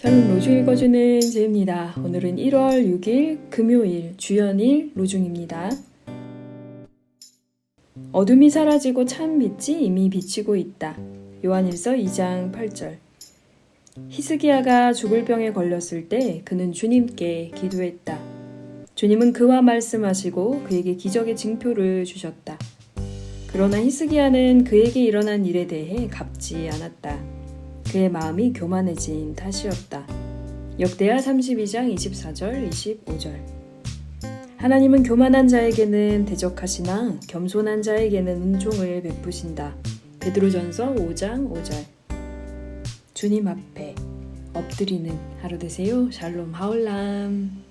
샬롬 로중 읽어주는 제입니다. 오늘은 1월 6일 금요일 주연일 로중입니다. 어둠이 사라지고 참 빛이 이미 비치고 있다. 요한일서 2장 8절. 히스기야가 죽을 병에 걸렸을 때 그는 주님께 기도했다. 주님은 그와 말씀하시고 그에게 기적의 징표를 주셨다. 그러나 히스기야는 그에게 일어난 일에 대해 갚지 않았다. 그의 마음이 교만해진 탓이었다. 역대하 32장 24절 25절. 하나님은 교만한 자에게는 대적하시나 겸손한 자에게는 은총을 베푸신다. 베드로전서 5장 5절. 주님 앞에 엎드리는 하루 되세요. 샬롬 하올람.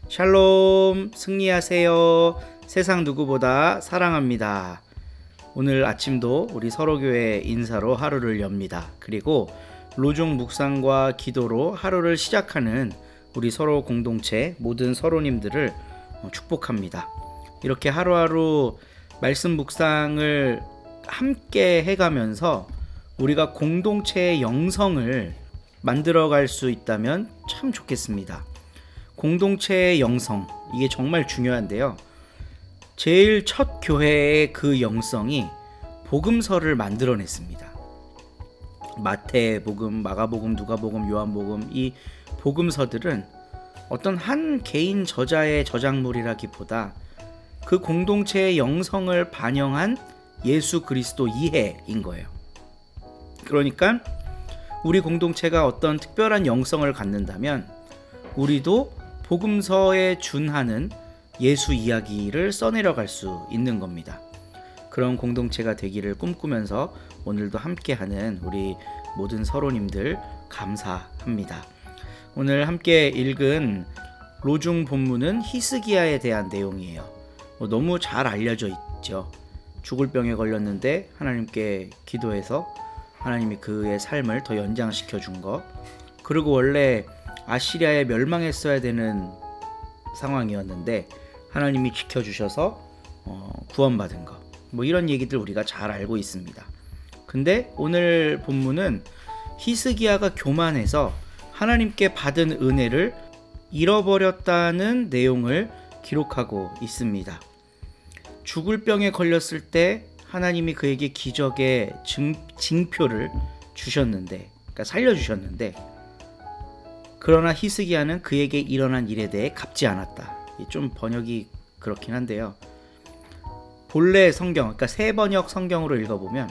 샬롬, 승리하세요. 세상 누구보다 사랑합니다. 오늘 아침도 우리 서로교회 인사로 하루를 엽니다. 그리고 로중 묵상과 기도로 하루를 시작하는 우리 서로 공동체 모든 서로님들을 축복합니다. 이렇게 하루하루 말씀 묵상을 함께 해가면서 우리가 공동체의 영성을 만들어갈 수 있다면 참 좋겠습니다. 공동체의 영성, 이게 정말 중요한데요. 제일 첫 교회의 그 영성이 복음서를 만들어냈습니다. 마태복음, 마가복음, 누가복음, 요한복음, 이 복음서들은 어떤 한 개인 저자의 저작물이라기보다 그 공동체의 영성을 반영한 예수 그리스도 이해인 거예요. 그러니까 우리 공동체가 어떤 특별한 영성을 갖는다면 우리도 복음서에 준하는 예수 이야기를 써내려갈 수 있는 겁니다. 그런 공동체가 되기를 꿈꾸면서 오늘도 함께하는 우리 모든 서로님들 감사합니다. 오늘 함께 읽은 로중 본문은 히스기야에 대한 내용이에요. 너무 잘 알려져 있죠. 죽을 병에 걸렸는데 하나님께 기도해서 하나님이 그의 삶을 더 연장시켜 준 거, 그리고 원래 아시리아에 멸망했어야 되는 상황이었는데 하나님이 지켜주셔서 구원받은 거, 이런 얘기들 우리가 잘 알고 있습니다. 근데 오늘 본문은 히스기야가 교만해서 하나님께 받은 은혜를 잃어버렸다는 내용을 기록하고 있습니다. 죽을 병에 걸렸을 때 하나님이 그에게 기적의 징표를 주셨는데, 그러니까 살려주셨는데, 그러나 히스기야는 그에게 일어난 일에 대해 갚지 않았다. 좀 번역이 그렇긴 한데요. 본래 성경, 그러니까 새 번역 성경으로 읽어보면,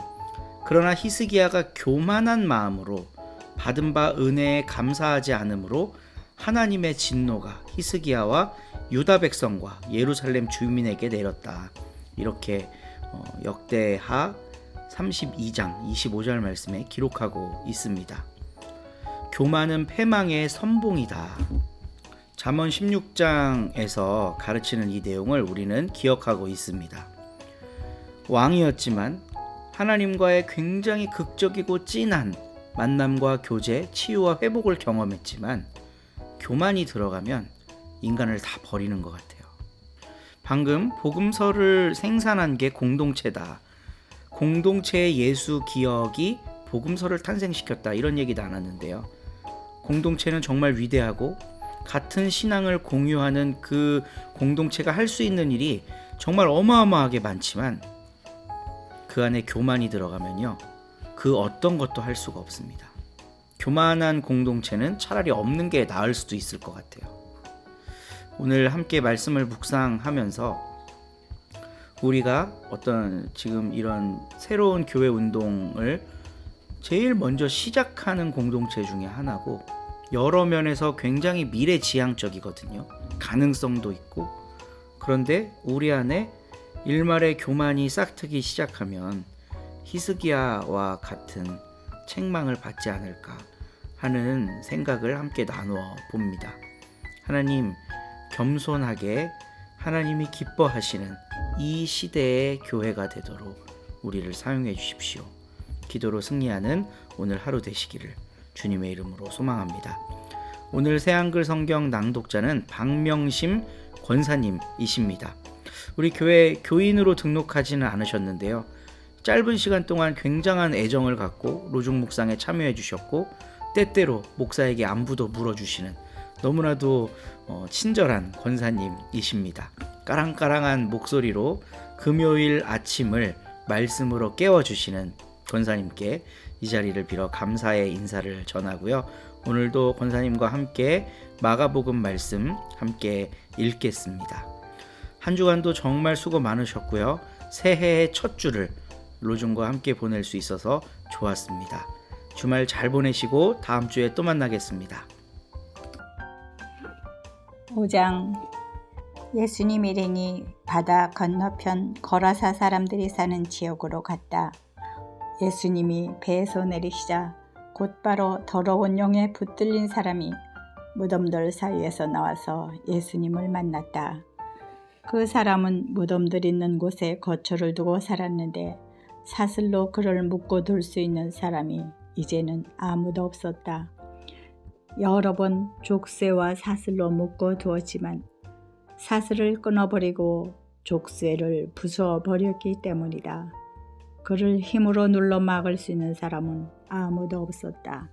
그러나 히스기야가 교만한 마음으로 받은 바 은혜에 감사하지 않으므로 하나님의 진노가 히스기야와 유다 백성과 예루살렘 주민에게 내렸다. 이렇게 역대하 32장 25절 말씀에 기록하고 있습니다. 교만은 패망의 선봉이다. 잠언 16장에서 가르치는 이 내용을 우리는 기억하고 있습니다. 왕이었지만 하나님과의 굉장히 극적이고 진한 만남과 교제, 치유와 회복을 경험했지만 교만이 들어가면 인간을 다 버리는 것 같아요. 방금 복음서를 생산한 게 공동체다. 공동체의 예수 기억이 복음서를 탄생시켰다. 이런 얘기 나눴는데요. 공동체는 정말 위대하고 같은 신앙을 공유하는 그 공동체가 할 수 있는 일이 정말 어마어마하게 많지만 그 안에 교만이 들어가면요, 그 어떤 것도 할 수가 없습니다. 교만한 공동체는 차라리 없는 게 나을 수도 있을 것 같아요. 오늘 함께 말씀을 묵상하면서 우리가 어떤 지금 이런 새로운 교회 운동을 제일 먼저 시작하는 공동체 중에 하나고, 여러 면에서 굉장히 미래지향적이거든요. 가능성도 있고. 그런데 우리 안에 일말의 교만이 싹트기 시작하면 히스기야와 같은 책망을 받지 않을까 하는 생각을 함께 나누어 봅니다. 하나님, 겸손하게 하나님이 기뻐하시는 이 시대의 교회가 되도록 우리를 사용해 주십시오. 기도로 승리하는 오늘 하루 되시기를 주님의 이름으로 소망합니다. 오늘 새한글 성경 낭독자는 박명심 권사님이십니다. 우리 교회 교인으로 등록하지는 않으셨는데요. 짧은 시간 동안 굉장한 애정을 갖고 로중 묵상에 참여해 주셨고 때때로 목사에게 안부도 물어주시는 너무나도 친절한 권사님이십니다. 까랑까랑한 목소리로 금요일 아침을 말씀으로 깨워주시는 권사님께 이 자리를 빌어 감사의 인사를 전하고요. 오늘도 권사님과 함께 마가복음 말씀 함께 읽겠습니다. 한 주간도 정말 수고 많으셨고요. 새해의 첫 주를 로중과 함께 보낼 수 있어서 좋았습니다. 주말 잘 보내시고 다음 주에 또 만나겠습니다. 5장 예수님 일행이 바다 건너편 거라사 사람들이 사는 지역으로 갔다. 예수님이 배에서 내리시자 곧바로 더러운 영에 붙들린 사람이 무덤들 사이에서 나와서 예수님을 만났다. 그 사람은 무덤들 있는 곳에 거처를 두고 살았는데 사슬로 그를 묶고 둘 수 있는 사람이 이제는 아무도 없었다. 여러 번 족쇄와 사슬로 묶어 두었지만 사슬을 끊어버리고 족쇄를 부숴 버렸기 때문이다. 그를 힘으로 눌러 막을 수 있는 사람은 아무도 없었다.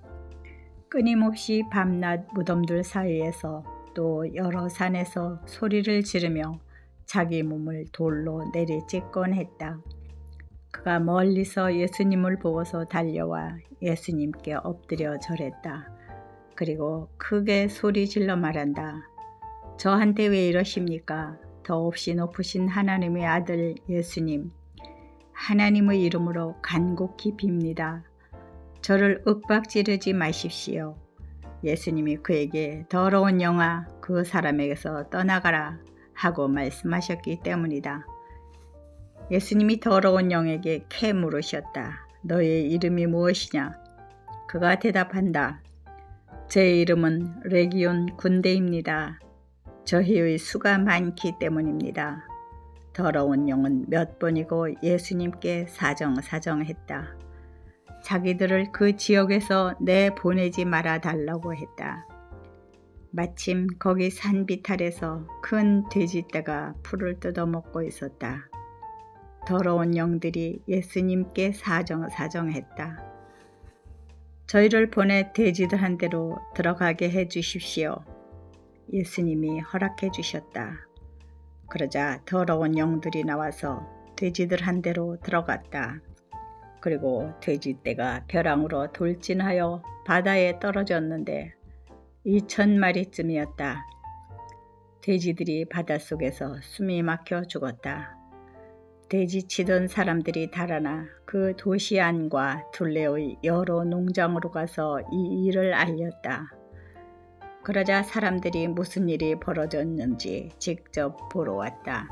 끊임없이 밤낮 무덤들 사이에서 또 여러 산에서 소리를 지르며 자기 몸을 돌로 내리찍곤 했다. 그가 멀리서 예수님을 보고서 달려와 예수님께 엎드려 절했다. 그리고 크게 소리 질러 말한다. 저한테 왜 이러십니까? 더없이 높으신 하나님의 아들 예수님, 하나님의 이름으로 간곡히 빕니다. 저를 윽박지르지 마십시오. 예수님이 그에게 더러운 영아 그 사람에게서 떠나가라 하고 말씀하셨기 때문이다. 예수님이 더러운 영에게 캐 물으셨다. 너의 이름이 무엇이냐? 그가 대답한다. 제 이름은 레기온 군대입니다. 저희의 수가 많기 때문입니다. 더러운 영은 몇 번이고 예수님께 사정했다. 자기들을 그 지역에서 내보내지 말아 달라고 했다. 마침 거기 산 비탈에서 큰 돼지떼가 풀을 뜯어먹고 있었다. 더러운 영들이 예수님께 사정했다. 저희를 보내 돼지들한테로 들어가게 해 주십시오. 예수님이 허락해 주셨다. 그러자 더러운 영들이 나와서 돼지들한테로 들어갔다. 그리고 돼지떼가 벼랑으로 돌진하여 바다에 떨어졌는데 2,000마리쯤이었다. 돼지들이 바닷속에서 숨이 막혀 죽었다. 돼지 치던 사람들이 달아나 그 도시 안과 둘레의 여러 농장으로 가서 이 일을 알렸다. 그러자 사람들이 무슨 일이 벌어졌는지 직접 보러 왔다.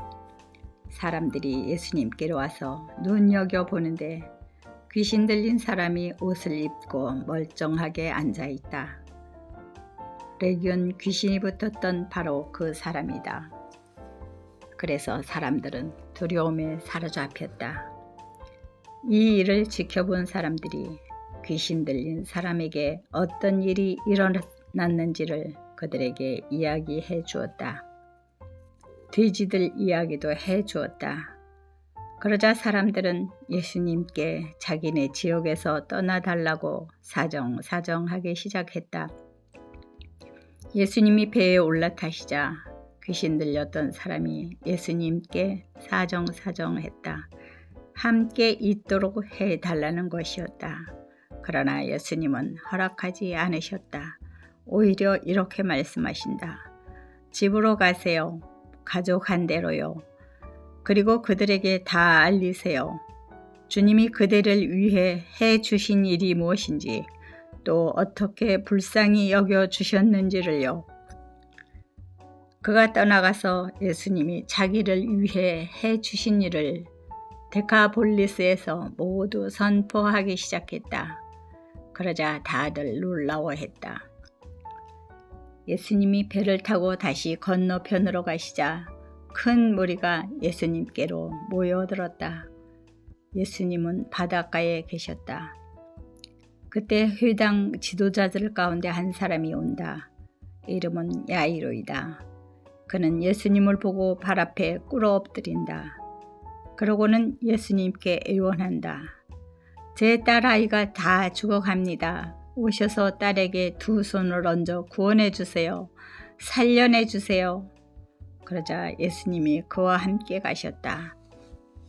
사람들이 예수님께로 와서 눈여겨보는데 귀신 들린 사람이 옷을 입고 멀쩡하게 앉아있다. 레기온 귀신이 붙었던 바로 그 사람이다. 그래서 사람들은 두려움에 사로잡혔다. 이 일을 지켜본 사람들이 귀신 들린 사람에게 어떤 일이 일어났는지를 그들에게 이야기해 주었다. 돼지들 이야기도 해 주었다. 그러자 사람들은 예수님께 자기네 지역에서 떠나달라고 사정하기 시작했다. 예수님이 배에 올라타시자 귀신 들렸던 사람이 예수님께 사정했다. 함께 있도록 해달라는 것이었다. 그러나 예수님은 허락하지 않으셨다. 오히려 이렇게 말씀하신다. 집으로 가세요. 가족 한 대로요. 그리고 그들에게 다 알리세요. 주님이 그들을 위해 해주신 일이 무엇인지 또 어떻게 불쌍히 여겨주셨는지를요. 그가 떠나가서 예수님이 자기를 위해 해주신 일을 데카폴리스에서 모두 선포하기 시작했다. 그러자 다들 놀라워했다. 예수님이 배를 타고 다시 건너편으로 가시자 큰 무리가 예수님께로 모여들었다. 예수님은 바닷가에 계셨다. 그때 회당 지도자들 가운데 한 사람이 온다. 이름은 야이로이다. 그는 예수님을 보고 발 앞에 꿇어 엎드린다. 그러고는 예수님께 애원한다. 제 딸아이가 다 죽어갑니다. 오셔서 딸에게 두 손을 얹어 구원해 주세요. 살려내 주세요. 그러자 예수님이 그와 함께 가셨다.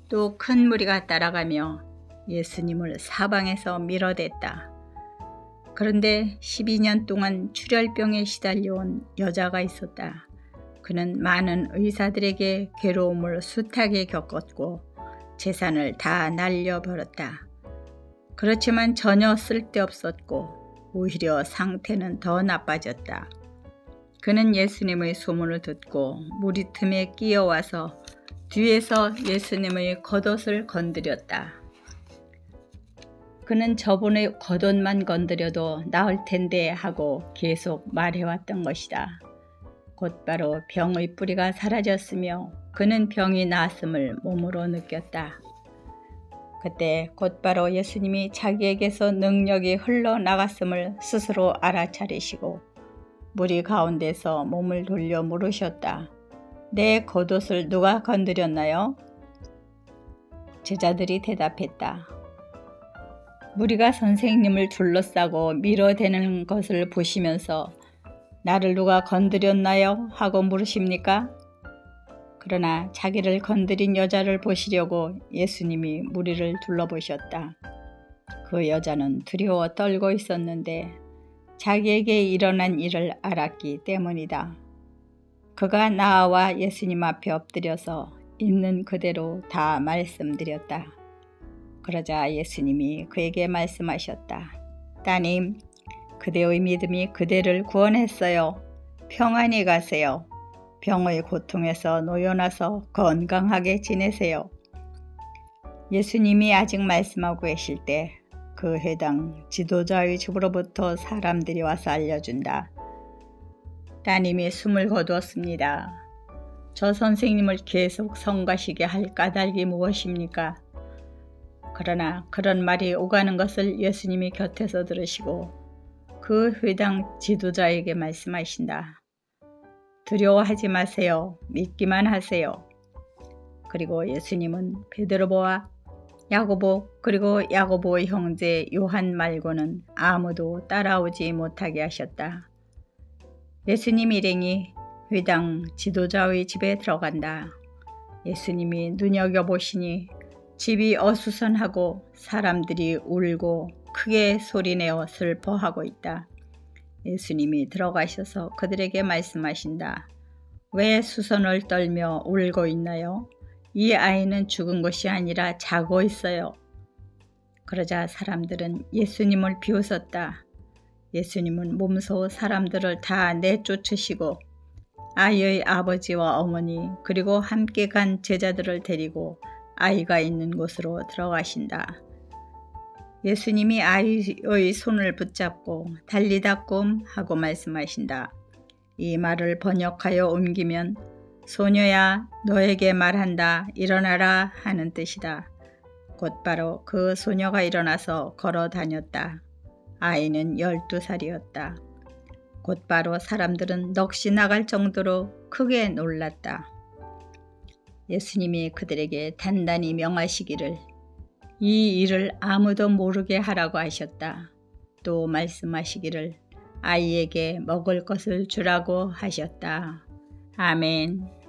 또 큰 무리가 따라가며 예수님을 사방에서 밀어댔다. 그런데 12년 동안 출혈병에 시달려온 여자가 있었다. 그는 많은 의사들에게 괴로움을 숱하게 겪었고 재산을 다 날려버렸다. 그렇지만 전혀 쓸데없었고 오히려 상태는 더 나빠졌다. 그는 예수님의 소문을 듣고 무리 틈에 끼어와서 뒤에서 예수님의 겉옷을 건드렸다. 그는 저분의 겉옷만 건드려도 나을 텐데 하고 계속 말해왔던 것이다. 곧바로 병의 뿌리가 사라졌으며 그는 병이 나았음을 몸으로 느꼈다. 그때 곧바로 예수님이 자기에게서 능력이 흘러나갔음을 스스로 알아차리시고 무리 가운데서 몸을 돌려 물으셨다. 내 겉옷을 누가 건드렸나요? 제자들이 대답했다. 무리가 선생님을 둘러싸고 밀어대는 것을 보시면서 나를 누가 건드렸나요? 하고 물으십니까? 그러나 자기를 건드린 여자를 보시려고 예수님이 무리를 둘러보셨다. 그 여자는 두려워 떨고 있었는데 자기에게 일어난 일을 알았기 때문이다. 그가 나와 예수님 앞에 엎드려서 있는 그대로 다 말씀드렸다. 그러자 예수님이 그에게 말씀하셨다. 따님, 그대의 믿음이 그대를 구원했어요. 평안히 가세요. 병의 고통에서 놓여나서 건강하게 지내세요. 예수님이 아직 말씀하고 계실 때 그 회당 지도자의 집으로부터 사람들이 와서 알려준다. 따님이 숨을 거두었습니다. 저 선생님을 계속 성가시게 할 까닭이 무엇입니까? 그러나 그런 말이 오가는 것을 예수님이 곁에서 들으시고 그 회당 지도자에게 말씀하신다. 두려워하지 마세요. 믿기만 하세요. 그리고 예수님은 베드로와 야고보 그리고 야고보의 형제 요한 말고는 아무도 따라오지 못하게 하셨다. 예수님 일행이 회당 지도자의 집에 들어간다. 예수님이 눈여겨보시니 집이 어수선하고 사람들이 울고 크게 소리내어 슬퍼하고 있다. 예수님이 들어가셔서 그들에게 말씀하신다. 왜 수선을 떨며 울고 있나요? 이 아이는 죽은 것이 아니라 자고 있어요. 그러자 사람들은 예수님을 비웃었다. 예수님은 몸소 사람들을 다 내쫓으시고 아이의 아버지와 어머니 그리고 함께 간 제자들을 데리고 아이가 있는 곳으로 들어가신다. 예수님이 아이의 손을 붙잡고 달리다 꿈 하고 말씀하신다. 이 말을 번역하여 옮기면 소녀야 너에게 말한다 일어나라 하는 뜻이다. 곧바로 그 소녀가 일어나서 걸어 다녔다. 아이는 12살이었다. 곧바로 사람들은 넋이 나갈 정도로 크게 놀랐다. 예수님이 그들에게 단단히 명하시기를 이 일을 아무도 모르게 하라고 하셨다. 또 말씀하시기를 아이에게 먹을 것을 주라고 하셨다. 아멘.